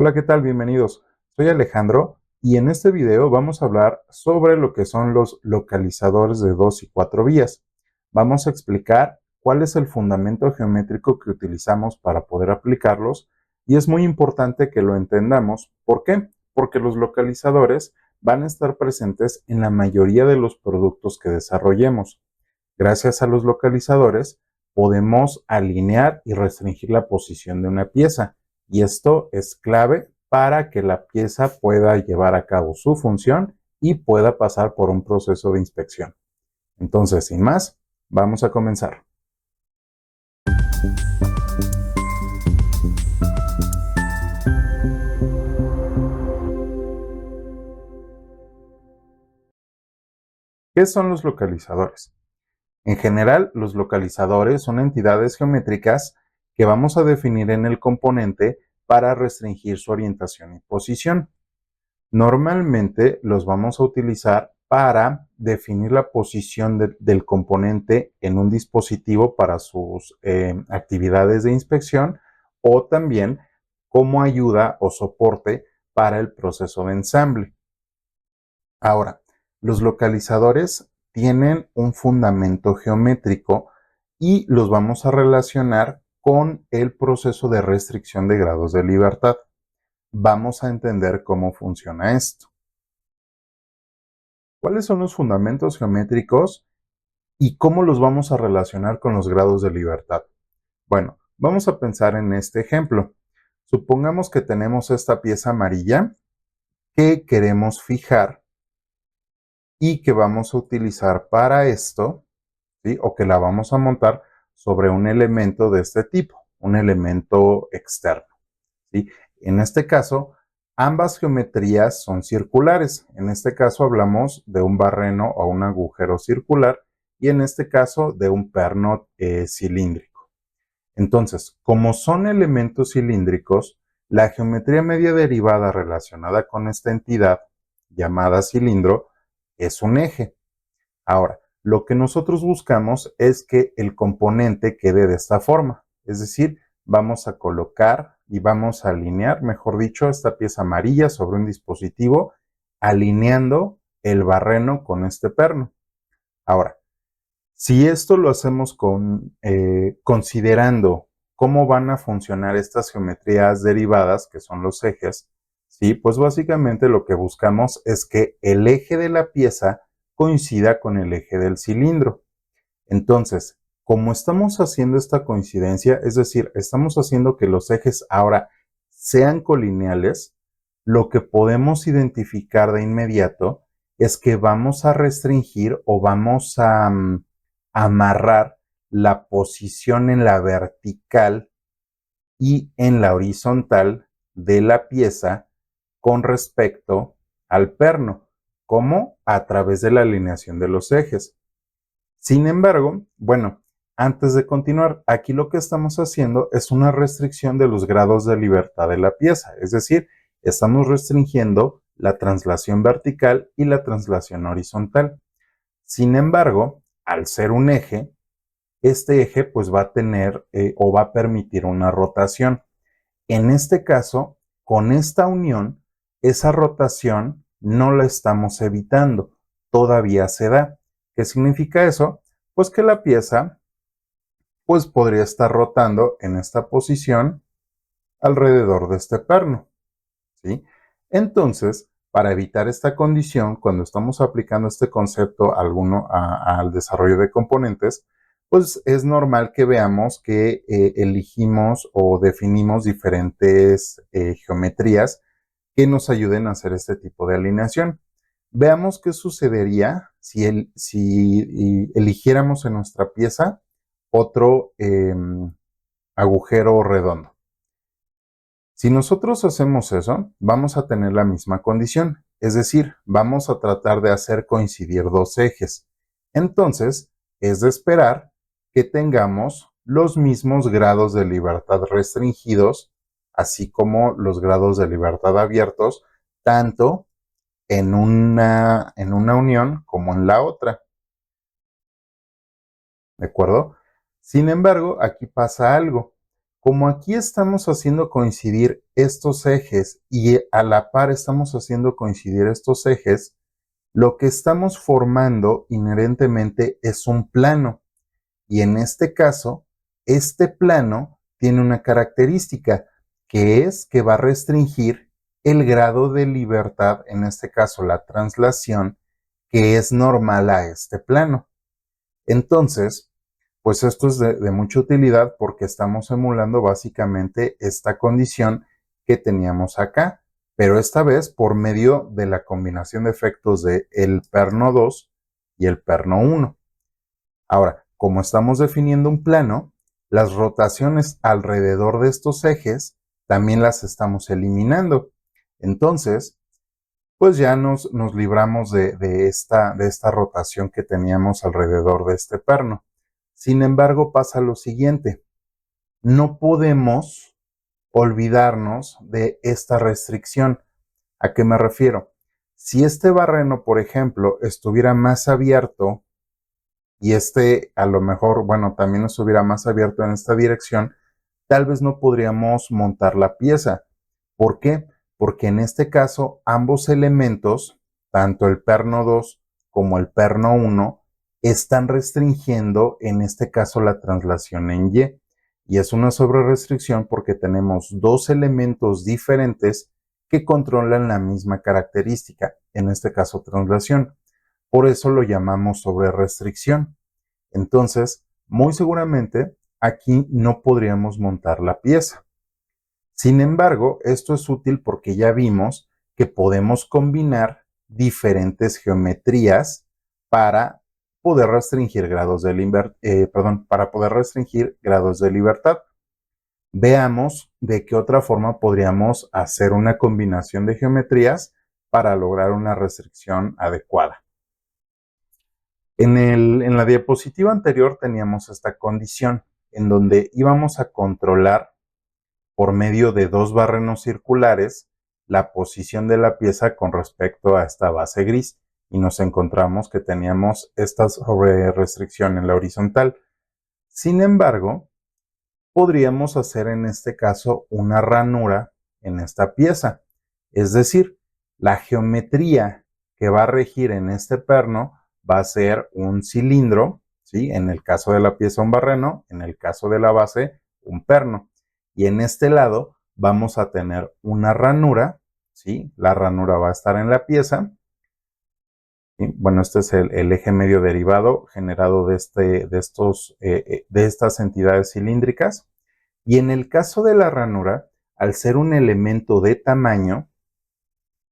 Hola, ¿qué tal? Bienvenidos. Soy Alejandro y en este video vamos a hablar sobre lo que son los localizadores de 2 y 4 vías. Vamos a explicar cuál es el fundamento geométrico que utilizamos para poder aplicarlos y es muy importante que lo entendamos. ¿Por qué? Porque los localizadores van a estar presentes en la mayoría de los productos que desarrollemos. Gracias a los localizadores podemos alinear y restringir la posición de una pieza. Y esto es clave para que la pieza pueda llevar a cabo su función y pueda pasar por un proceso de inspección. Entonces, sin más, vamos a comenzar. ¿Qué son los localizadores? En general, los localizadores son entidades geométricas que vamos a definir en el componente para restringir su orientación y posición. Normalmente los vamos a utilizar para definir la posición del componente en un dispositivo para sus actividades de inspección o también como ayuda o soporte para el proceso de ensamble. Ahora, los localizadores tienen un fundamento geométrico y los vamos a relacionar con el proceso de restricción de grados de libertad. Vamos a entender cómo funciona esto. ¿Cuáles son los fundamentos geométricos y cómo los vamos a relacionar con los grados de libertad? Bueno, vamos a pensar en este ejemplo. Supongamos que tenemos esta pieza amarilla que queremos fijar y que vamos a utilizar para esto, ¿sí? O que la vamos a montar sobre un elemento de este tipo, un elemento externo, ¿sí? En este caso, ambas geometrías son circulares. En este caso hablamos de un barreno o un agujero circular y en este caso de un perno cilíndrico. Entonces, como son elementos cilíndricos, la geometría media derivada relacionada con esta entidad llamada cilindro es un eje. Ahora, lo que nosotros buscamos es que el componente quede de esta forma, es decir, vamos a colocar y vamos a alinear, mejor dicho, esta pieza amarilla sobre un dispositivo, alineando el barreno con este perno. Ahora, si esto lo hacemos considerando cómo van a funcionar estas geometrías derivadas, que son los ejes, ¿sí? Pues básicamente lo que buscamos es que el eje de la pieza coincida con el eje del cilindro. Entonces, como estamos haciendo esta coincidencia, es decir, estamos haciendo que los ejes ahora sean colineales, lo que podemos identificar de inmediato es que vamos a restringir o vamos a amarrar la posición en la vertical y en la horizontal de la pieza con respecto al perno, como a través de la alineación de los ejes. Sin embargo, bueno, antes de continuar, aquí lo que estamos haciendo es una restricción de los grados de libertad de la pieza, es decir, estamos restringiendo la translación vertical y la translación horizontal. Sin embargo, al ser un eje, este eje pues va a tener o va a permitir una rotación. En este caso, con esta unión, esa rotación no la estamos evitando, todavía se da. ¿Qué significa eso? Pues que la pieza pues podría estar rotando en esta posición alrededor de este perno, ¿sí? Entonces, para evitar esta condición, cuando estamos aplicando este concepto al desarrollo de componentes, pues es normal que veamos que elegimos o definimos diferentes geometrías que nos ayuden a hacer este tipo de alineación. Veamos qué sucedería si eligiéramos en nuestra pieza otro agujero redondo. Si nosotros hacemos eso, vamos a tener la misma condición, es decir, vamos a tratar de hacer coincidir dos ejes. Entonces, es de esperar que tengamos los mismos grados de libertad restringidos, así como los grados de libertad abiertos, tanto en una unión como en la otra. ¿De acuerdo? Sin embargo, aquí pasa algo. Como aquí estamos haciendo coincidir estos ejes y a la par estamos haciendo coincidir estos ejes, lo que estamos formando inherentemente es un plano. Y en este caso, este plano tiene una característica, que es que va a restringir el grado de libertad, en este caso la translación, que es normal a este plano. Entonces, pues esto es de mucha utilidad porque estamos emulando básicamente esta condición que teníamos acá, pero esta vez por medio de la combinación de efectos de el perno 2 y el perno 1. Ahora, como estamos definiendo un plano, las rotaciones alrededor de estos ejes también las estamos eliminando. Entonces, pues ya nos libramos de esta rotación que teníamos alrededor de este perno. Sin embargo, pasa lo siguiente. No podemos olvidarnos de esta restricción. ¿A qué me refiero? Si este barreno, por ejemplo, estuviera más abierto y este a lo mejor, bueno, también estuviera más abierto en esta dirección, tal vez no podríamos montar la pieza. ¿Por qué? Porque en este caso ambos elementos, tanto el perno 2 como el perno 1, están restringiendo en este caso la translación en Y. Y es una sobrerestricción porque tenemos dos elementos diferentes que controlan la misma característica, en este caso translación. Por eso lo llamamos sobrerestricción. Entonces, muy seguramente aquí no podríamos montar la pieza. Sin embargo, esto es útil porque ya vimos que podemos combinar diferentes geometrías para poder restringir para poder restringir grados de libertad. Veamos de qué otra forma podríamos hacer una combinación de geometrías para lograr una restricción adecuada. En la diapositiva anterior teníamos esta condición en donde íbamos a controlar por medio de dos barrenos circulares la posición de la pieza con respecto a esta base gris y nos encontramos que teníamos esta restricción en la horizontal. Sin embargo, podríamos hacer en este caso una ranura en esta pieza, es decir, la geometría que va a regir en este perno va a ser un cilindro, ¿sí? En el caso de la pieza un barreno, en el caso de la base un perno. Y en este lado vamos a tener una ranura, ¿sí? La ranura va a estar en la pieza. ¿Sí? Bueno, este es el eje medio derivado generado de estas entidades cilíndricas. Y en el caso de la ranura, al ser un elemento de tamaño,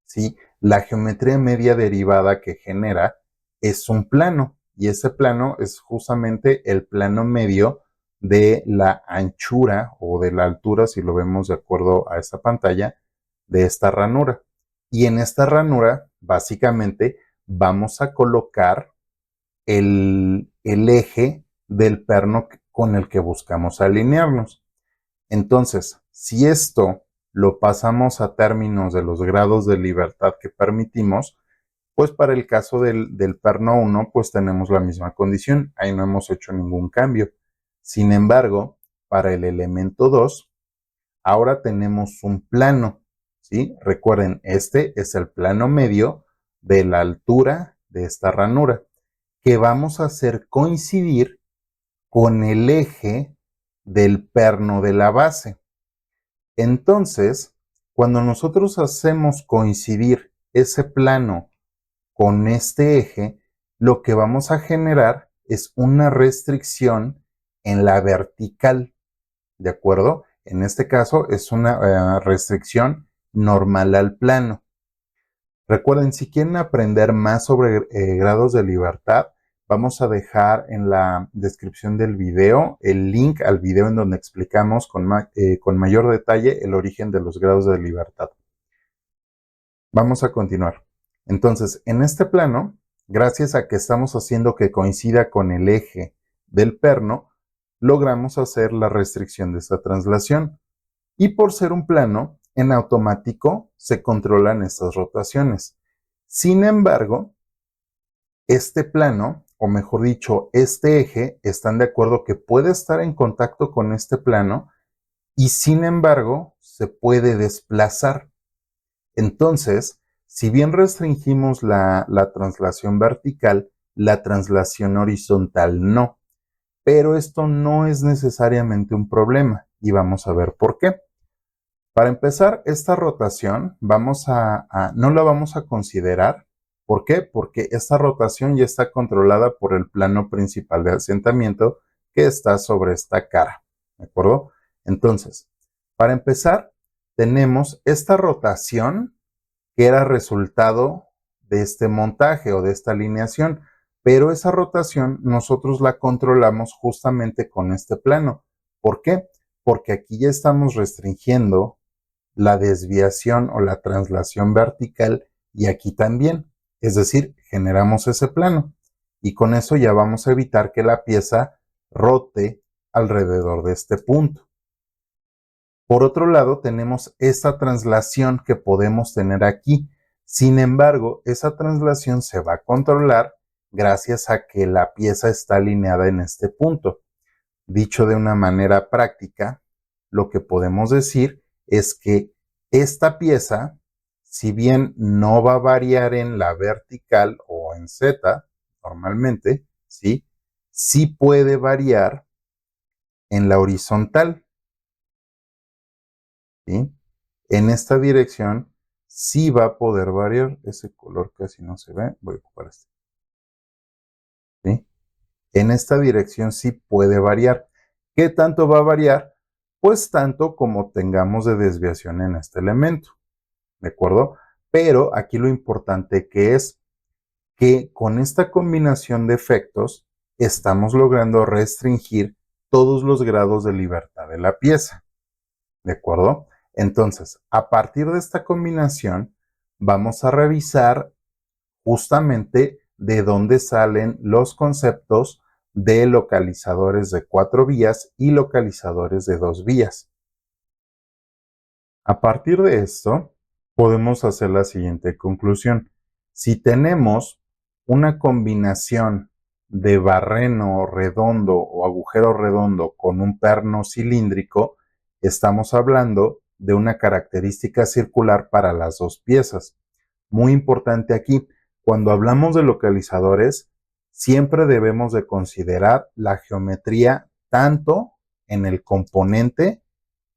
¿sí? La geometría media derivada que genera es un plano. Y ese plano es justamente el plano medio de la anchura o de la altura, si lo vemos de acuerdo a esta pantalla, de esta ranura. Y en esta ranura, básicamente, vamos a colocar el eje del perno con el que buscamos alinearnos. Entonces, si esto lo pasamos a términos de los grados de libertad que permitimos, pues para el caso del perno 1, pues tenemos la misma condición. Ahí no hemos hecho ningún cambio. Sin embargo, para el elemento 2, ahora tenemos un plano, ¿sí? Recuerden, este es el plano medio de la altura de esta ranura, que vamos a hacer coincidir con el eje del perno de la base. Entonces, cuando nosotros hacemos coincidir ese plano con este eje, lo que vamos a generar es una restricción en la vertical, ¿de acuerdo? En este caso es una restricción normal al plano. Recuerden, si quieren aprender más sobre grados de libertad, vamos a dejar en la descripción del video el link al video en donde explicamos con mayor detalle el origen de los grados de libertad. Vamos a continuar. Entonces, en este plano, gracias a que estamos haciendo que coincida con el eje del perno, logramos hacer la restricción de esta translación. Y por ser un plano, en automático se controlan estas rotaciones. Sin embargo, este plano, o mejor dicho, este eje, están de acuerdo que puede estar en contacto con este plano y sin embargo se puede desplazar. Entonces, si bien restringimos la traslación vertical, la traslación horizontal no. Pero esto no es necesariamente un problema y vamos a ver por qué. Para empezar, esta rotación no la vamos a considerar. ¿Por qué? Porque esta rotación ya está controlada por el plano principal de asentamiento que está sobre esta cara. ¿De acuerdo? Entonces, para empezar, tenemos esta rotación que era resultado de este montaje o de esta alineación, pero esa rotación nosotros la controlamos justamente con este plano. ¿Por qué? Porque aquí ya estamos restringiendo la desviación o la traslación vertical y aquí también. Es decir, generamos ese plano y con eso ya vamos a evitar que la pieza rote alrededor de este punto. Por otro lado, tenemos esta traslación que podemos tener aquí. Sin embargo, esa traslación se va a controlar gracias a que la pieza está alineada en este punto. Dicho de una manera práctica, lo que podemos decir es que esta pieza, si bien no va a variar en la vertical o en Z normalmente, ¿sí? Sí puede variar en la horizontal, ¿sí? En esta dirección sí va a poder variar. Ese color casi no se ve. Voy a ocupar este. ¿Sí? En esta dirección sí puede variar. ¿Qué tanto va a variar? Pues tanto como tengamos de desviación en este elemento. ¿De acuerdo? Pero aquí lo importante que es que con esta combinación de efectos estamos logrando restringir todos los grados de libertad de la pieza. ¿De acuerdo? Entonces, a partir de esta combinación, vamos a revisar justamente de dónde salen los conceptos de localizadores de 4 vías y localizadores de 2 vías. A partir de esto, podemos hacer la siguiente conclusión. Si tenemos una combinación de barreno redondo o agujero redondo con un perno cilíndrico, estamos hablando de una característica circular para las dos piezas. Muy importante aquí, cuando hablamos de localizadores, siempre debemos de considerar la geometría tanto en el componente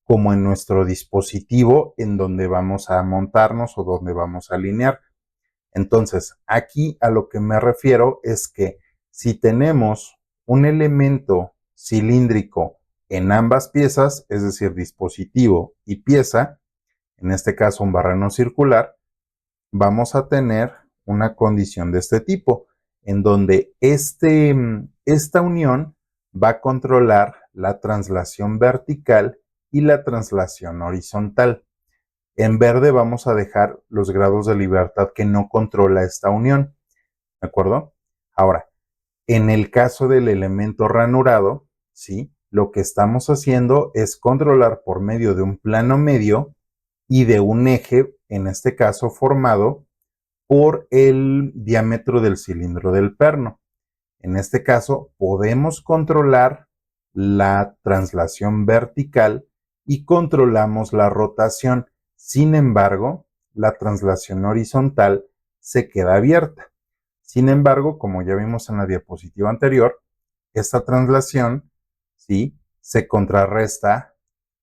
como en nuestro dispositivo en donde vamos a montarnos o donde vamos a alinear. Entonces, aquí a lo que me refiero es que si tenemos un elemento cilíndrico en ambas piezas, es decir, dispositivo y pieza, en este caso un barreno circular, vamos a tener una condición de este tipo, en donde esta unión va a controlar la translación vertical y la translación horizontal. En verde vamos a dejar los grados de libertad que no controla esta unión, ¿de acuerdo? Ahora, en el caso del elemento ranurado, ¿sí? Lo que estamos haciendo es controlar por medio de un plano medio y de un eje, en este caso formado por el diámetro del cilindro del perno. En este caso, podemos controlar la translación vertical y controlamos la rotación. Sin embargo, la translación horizontal se queda abierta. Sin embargo, como ya vimos en la diapositiva anterior, esta translación, ¿sí?, se contrarresta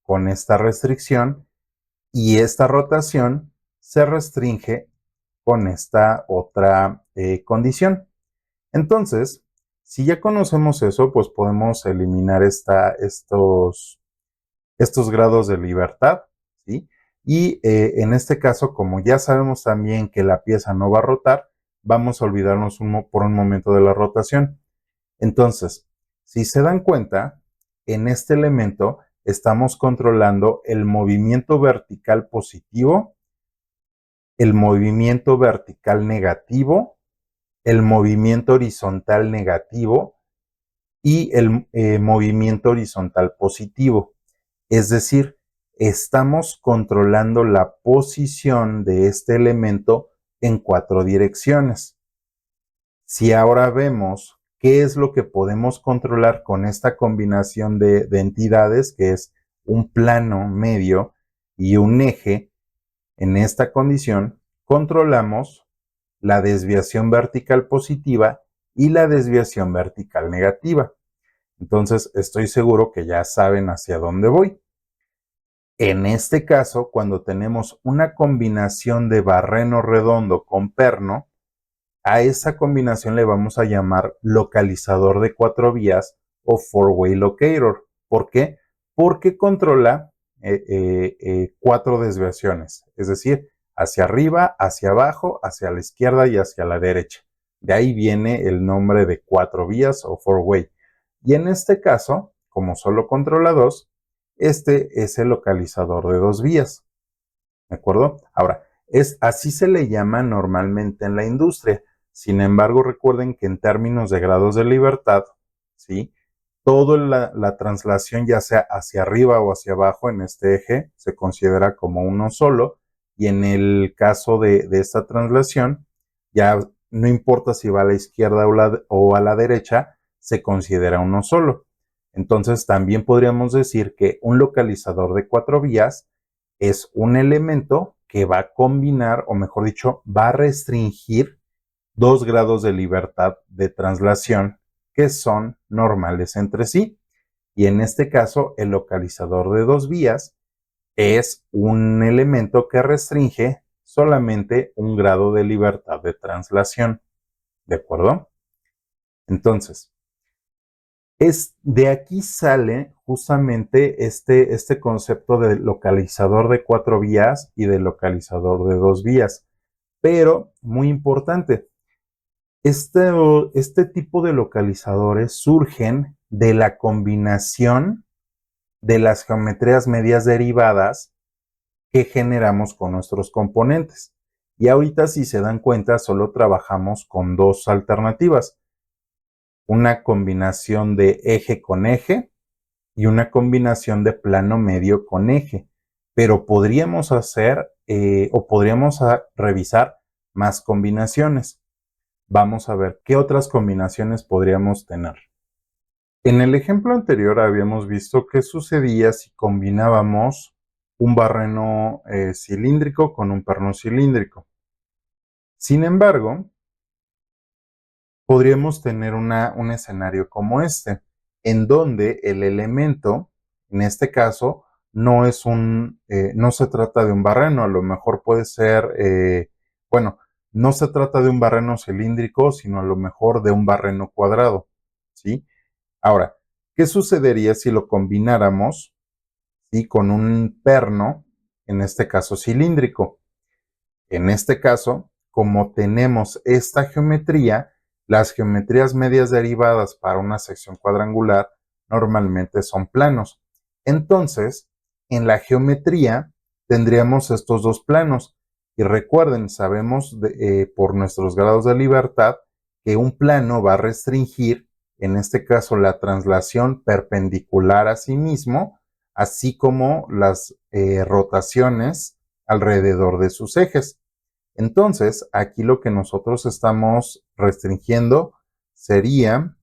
con esta restricción y esta rotación se restringe con esta otra condición. Entonces, si ya conocemos eso, pues podemos eliminar estos grados de libertad, ¿sí? Y en este caso, como ya sabemos también que la pieza no va a rotar, vamos a olvidarnos por un momento de la rotación. Entonces, si se dan cuenta, en este elemento estamos controlando el movimiento vertical positivo, el movimiento vertical negativo, el movimiento horizontal negativo y el movimiento horizontal positivo. Es decir, estamos controlando la posición de este elemento en 4 direcciones. Si ahora vemos qué es lo que podemos controlar con esta combinación de entidades, que es un plano medio y un eje, en esta condición controlamos la desviación vertical positiva y la desviación vertical negativa. Entonces, estoy seguro que ya saben hacia dónde voy. En este caso, cuando tenemos una combinación de barreno redondo con perno, a esa combinación le vamos a llamar localizador de 4 vías o four-way locator. ¿Por qué? Porque controla 4 desviaciones, es decir, hacia arriba, hacia abajo, hacia la izquierda y hacia la derecha. De ahí viene el nombre de 4 vías o four-way. Y en este caso, como solo controla 2, este es el localizador de 2 vías. ¿De acuerdo? Ahora, así se le llama normalmente en la industria. Sin embargo, recuerden que en términos de grados de libertad, ¿sí? Toda la traslación, ya sea hacia arriba o hacia abajo en este eje, se considera como uno solo. Y en el caso de esta traslación, ya no importa si va a la izquierda o a la derecha, se considera uno solo. Entonces, también podríamos decir que un localizador de 4 vías es un elemento que va a combinar, o mejor dicho, va a restringir 2 grados de libertad de traslación que son normales entre sí. Y en este caso, el localizador de 2 vías es un elemento que restringe solamente 1 grado de libertad de traslación. ¿De acuerdo? Entonces, de aquí sale justamente este concepto de localizador de 4 vías y de localizador de 2 vías. Pero, muy importante, este tipo de localizadores surgen de la combinación de las geometrías medias derivadas que generamos con nuestros componentes. Y ahorita, si se dan cuenta, solo trabajamos con 2 alternativas. Una combinación de eje con eje y una combinación de plano medio con eje. Pero podríamos hacer o podríamos revisar más combinaciones. Vamos a ver qué otras combinaciones podríamos tener. En el ejemplo anterior habíamos visto qué sucedía si combinábamos un barreno cilíndrico con un perno cilíndrico. Sin embargo, podríamos tener un escenario como este, en donde el elemento, en este caso, no se trata de un barreno, a lo mejor puede ser, no se trata de un barreno cilíndrico, sino a lo mejor de un barreno cuadrado, ¿sí? Ahora, ¿qué sucedería si lo combináramos, ¿sí?, con un perno, en este caso cilíndrico? En este caso, como tenemos esta geometría, las geometrías medias derivadas para una sección cuadrangular normalmente son planos. Entonces, en la geometría tendríamos estos 2 planos. Y recuerden, sabemos por nuestros grados de libertad que un plano va a restringir, en este caso, la traslación perpendicular a sí mismo, así como las rotaciones alrededor de sus ejes. Entonces, aquí lo que nosotros estamos restringiendo sería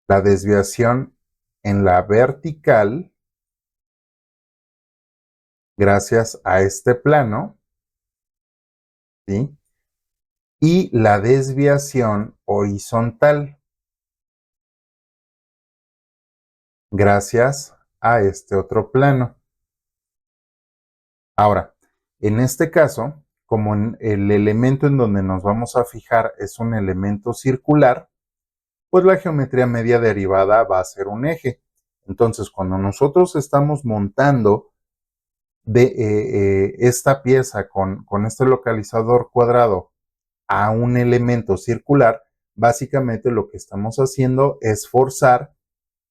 la desviación en la vertical gracias a este plano, ¿sí? Y la desviación horizontal gracias a este otro plano. Ahora, en este caso, como el elemento en donde nos vamos a fijar es un elemento circular, pues la geometría media derivada va a ser un eje. Entonces, cuando nosotros estamos montando esta pieza con este localizador cuadrado a un elemento circular, básicamente lo que estamos haciendo es forzar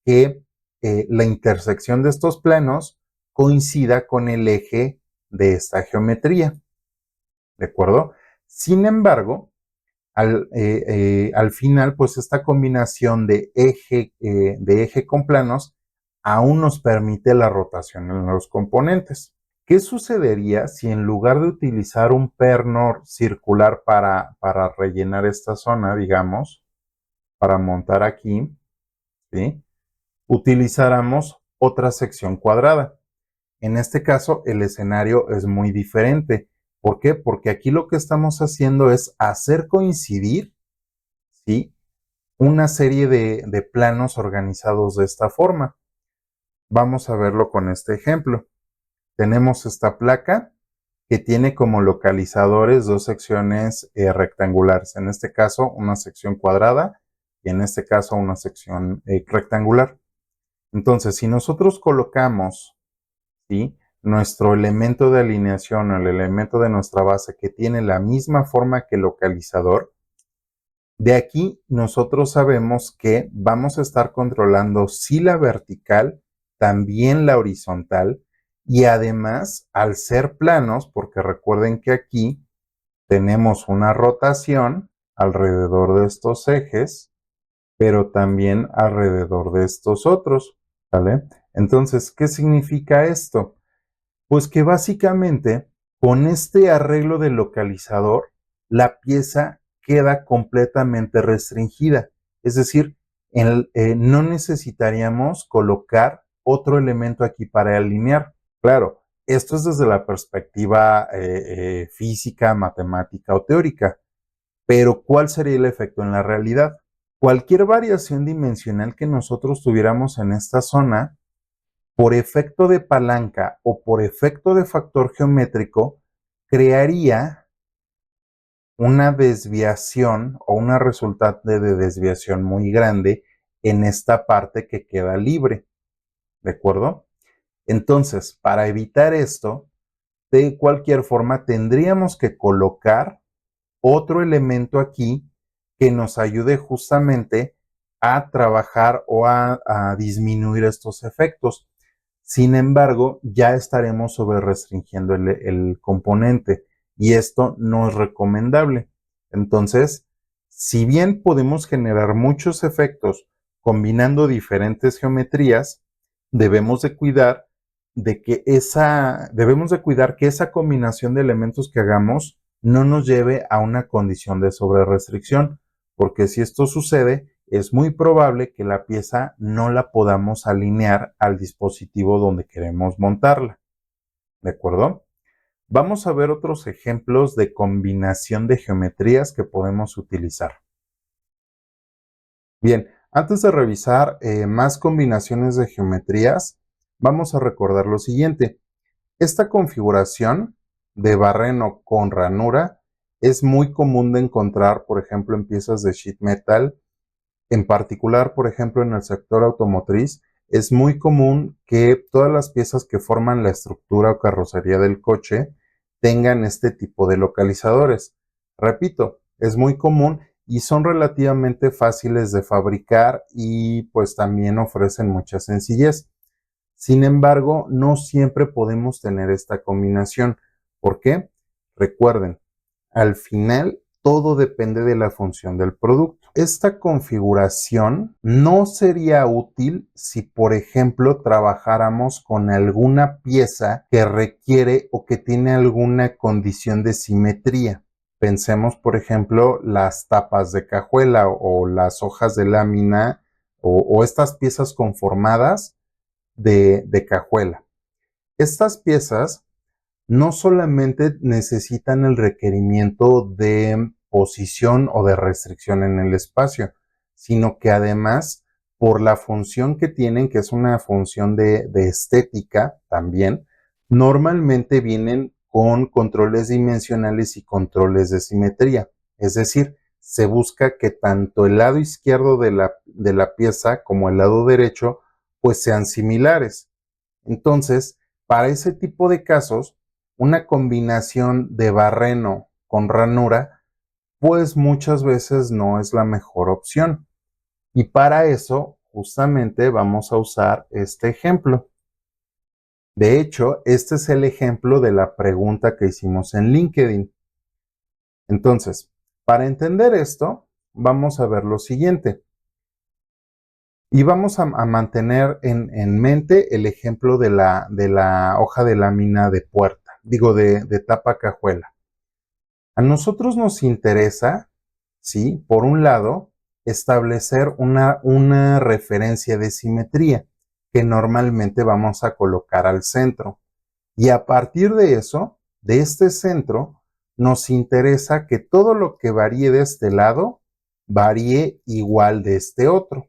que la intersección de estos planos coincida con el eje de esta geometría. ¿De acuerdo? Sin embargo, al final, pues esta combinación de eje con planos aún nos permite la rotación en los componentes. ¿Qué sucedería si en lugar de utilizar un perno circular para rellenar esta zona, digamos, para montar aquí, ¿sí?, utilizáramos otra sección cuadrada. En este caso, el escenario es muy diferente. ¿Por qué? Porque aquí lo que estamos haciendo es hacer coincidir, ¿sí?, una serie de planos organizados de esta forma. Vamos a verlo con este ejemplo. Tenemos esta placa que tiene como localizadores dos secciones rectangulares. En este caso, una sección cuadrada y en este caso, una sección rectangular. Entonces, si nosotros colocamos, ¿sí?, nuestro elemento de alineación o el elemento de nuestra base que tiene la misma forma que el localizador, de aquí nosotros sabemos que vamos a estar controlando sí la vertical, también la horizontal, y además al ser planos, porque recuerden que aquí tenemos una rotación alrededor de estos ejes, pero también alrededor de estos otros, ¿vale? Entonces, ¿qué significa esto? Pues que básicamente con este arreglo del localizador, la pieza queda completamente restringida. Es decir, no necesitaríamos colocar otro elemento aquí para alinear. Claro, esto es desde la perspectiva física, matemática o teórica. Pero ¿cuál sería el efecto en la realidad? Cualquier variación dimensional que nosotros tuviéramos en esta zona, por efecto de palanca o por efecto de factor geométrico, crearía una desviación o una resultante de desviación muy grande en esta parte que queda libre, ¿de acuerdo? Entonces, para evitar esto, de cualquier forma tendríamos que colocar otro elemento aquí que nos ayude justamente a trabajar o a disminuir estos efectos. Sin embargo, ya estaremos sobre restringiendo el componente y esto no es recomendable. Entonces, si bien podemos generar muchos efectos combinando diferentes geometrías, debemos de cuidar que esa combinación de elementos que hagamos no nos lleve a una condición de sobrerestricción, porque si esto sucede, es muy probable que la pieza no la podamos alinear al dispositivo donde queremos montarla. ¿De acuerdo? Vamos a ver otros ejemplos de combinación de geometrías que podemos utilizar. Bien, antes de revisar más combinaciones de geometrías, vamos a recordar lo siguiente. Esta configuración de barreno con ranura es muy común de encontrar, por ejemplo, en piezas de sheet metal. En particular, por ejemplo, en el sector automotriz, es muy común que todas las piezas que forman la estructura o carrocería del coche tengan este tipo de localizadores. Repito, es muy común y son relativamente fáciles de fabricar y pues también ofrecen mucha sencillez. Sin embargo, no siempre podemos tener esta combinación. ¿Por qué? Recuerden, al final todo depende de la función del producto. Esta configuración no sería útil si, por ejemplo, trabajáramos con alguna pieza que requiere o que tiene alguna condición de simetría. Pensemos, por ejemplo, las tapas de cajuela o las hojas de lámina o estas piezas conformadas de cajuela. Estas piezas no solamente necesitan el requerimiento de posición o de restricción en el espacio, sino que además, por la función que tienen, que es una función de estética también, normalmente vienen con controles dimensionales y controles de simetría. Es decir, se busca que tanto el lado izquierdo de la pieza como el lado derecho pues sean similares. Entonces, para ese tipo de casos, una combinación de barreno con ranura, pues muchas veces no es la mejor opción. Y para eso, justamente vamos a usar este ejemplo. De hecho, este es el ejemplo de la pregunta que hicimos en LinkedIn. Entonces, para entender esto, vamos a ver lo siguiente. Y vamos a mantener en mente el ejemplo de la hoja de lámina de puerta, digo de tapa cajuela. A nosotros nos interesa, ¿sí?, por un lado, establecer una referencia de simetría que normalmente vamos a colocar al centro. Y a partir de eso, de este centro, nos interesa que todo lo que varíe de este lado varíe igual de este otro.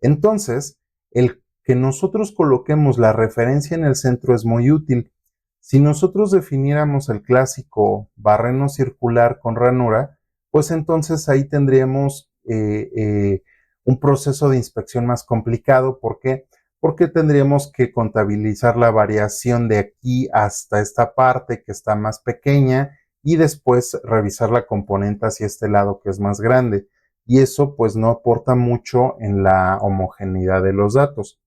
Entonces, el que nosotros coloquemos la referencia en el centro es muy útil. Si nosotros definiéramos el clásico barreno circular con ranura, pues entonces ahí tendríamos un proceso de inspección más complicado. ¿Por qué? Porque tendríamos que contabilizar la variación de aquí hasta esta parte que está más pequeña y después revisar la componente hacia este lado que es más grande. Y eso pues no aporta mucho en la homogeneidad de los datos.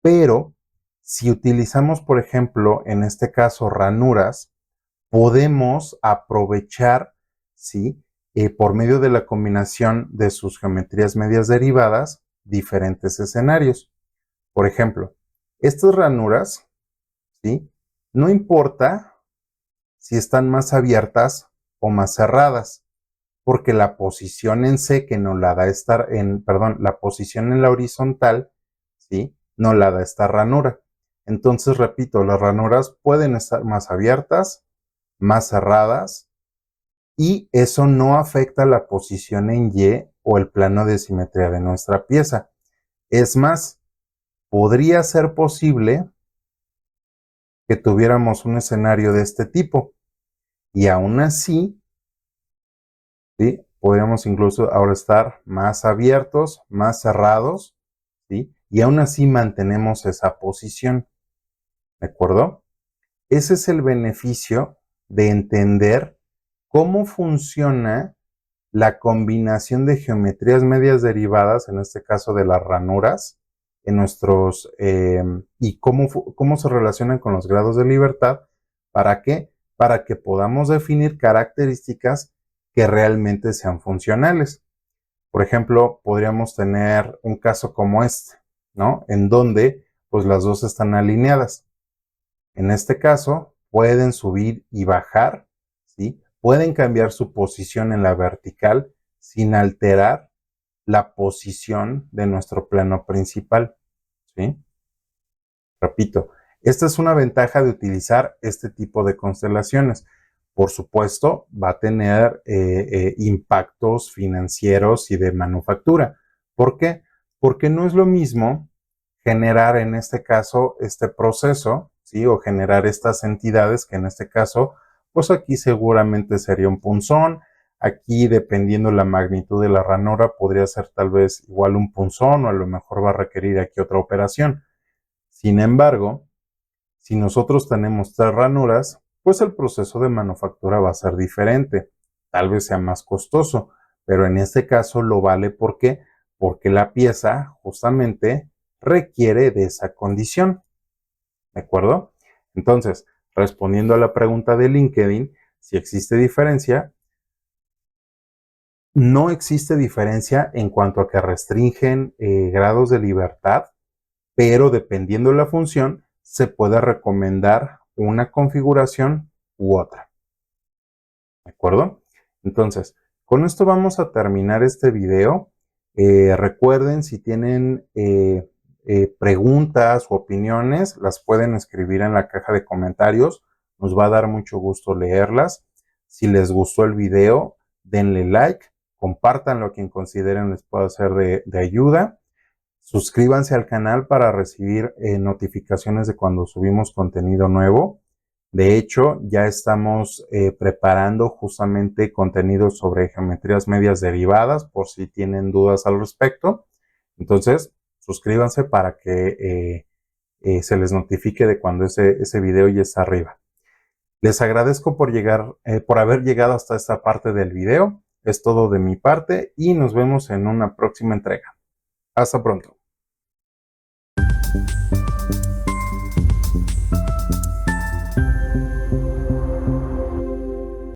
Pero si utilizamos, por ejemplo, en este caso ranuras, podemos aprovechar, ¿sí? Por medio de la combinación de sus geometrías medias derivadas, diferentes escenarios. Por ejemplo, estas ranuras, ¿sí? No importa si están más abiertas o más cerradas, porque la posición en C que nos la da la posición en la horizontal, ¿sí? Nos la da esta ranura. Entonces, repito, las ranuras pueden estar más abiertas, más cerradas, y eso no afecta la posición en Y o el plano de simetría de nuestra pieza. Es más, podría ser posible que tuviéramos un escenario de este tipo, y aún así, ¿sí? Podríamos incluso ahora estar más abiertos, más cerrados, ¿sí? Y aún así mantenemos esa posición, ¿de acuerdo? Ese es el beneficio de entender cómo funciona la combinación de geometrías medias derivadas, en este caso de las ranuras, en nuestros, y cómo se relacionan con los grados de libertad. ¿Para qué? Para que podamos definir características que realmente sean funcionales. Por ejemplo, podríamos tener un caso como este, ¿no? En donde pues las dos están alineadas. En este caso, pueden subir y bajar, ¿sí? Pueden cambiar su posición en la vertical sin alterar la posición de nuestro plano principal, ¿sí? Repito, esta es una ventaja de utilizar este tipo de constelaciones. Por supuesto, va a tener impactos financieros y de manufactura. ¿Por qué? Porque no es lo mismo generar en este caso este proceso, ¿sí? O generar estas entidades que en este caso, pues aquí seguramente sería un punzón. Aquí, dependiendo la magnitud de la ranura, podría ser tal vez igual un punzón o a lo mejor va a requerir aquí otra operación. Sin embargo, si nosotros tenemos tres ranuras, pues el proceso de manufactura va a ser diferente. Tal vez sea más costoso, pero en este caso lo vale. ¿Por qué? Porque la pieza justamente requiere de esa condición. ¿De acuerdo? Entonces, respondiendo a la pregunta de LinkedIn, si existe diferencia, no existe diferencia en cuanto a que restringen grados de libertad, pero dependiendo de la función, se puede recomendar una configuración u otra. ¿De acuerdo? Entonces, con esto vamos a terminar este video. Recuerden, si tienen preguntas o opiniones, las pueden escribir en la caja de comentarios. Nos va a dar mucho gusto leerlas. Si les gustó el video, denle like, compártanlo a quien consideren les pueda ser de ayuda. Suscríbanse al canal para recibir notificaciones de cuando subimos contenido nuevo. De hecho, ya estamos preparando justamente contenido sobre geometrías medias derivadas, por si tienen dudas al respecto. Entonces, suscríbanse para que se les notifique de cuando ese video ya está arriba. Les agradezco por haber llegado hasta esta parte del video. Es todo de mi parte y nos vemos en una próxima entrega. Hasta pronto.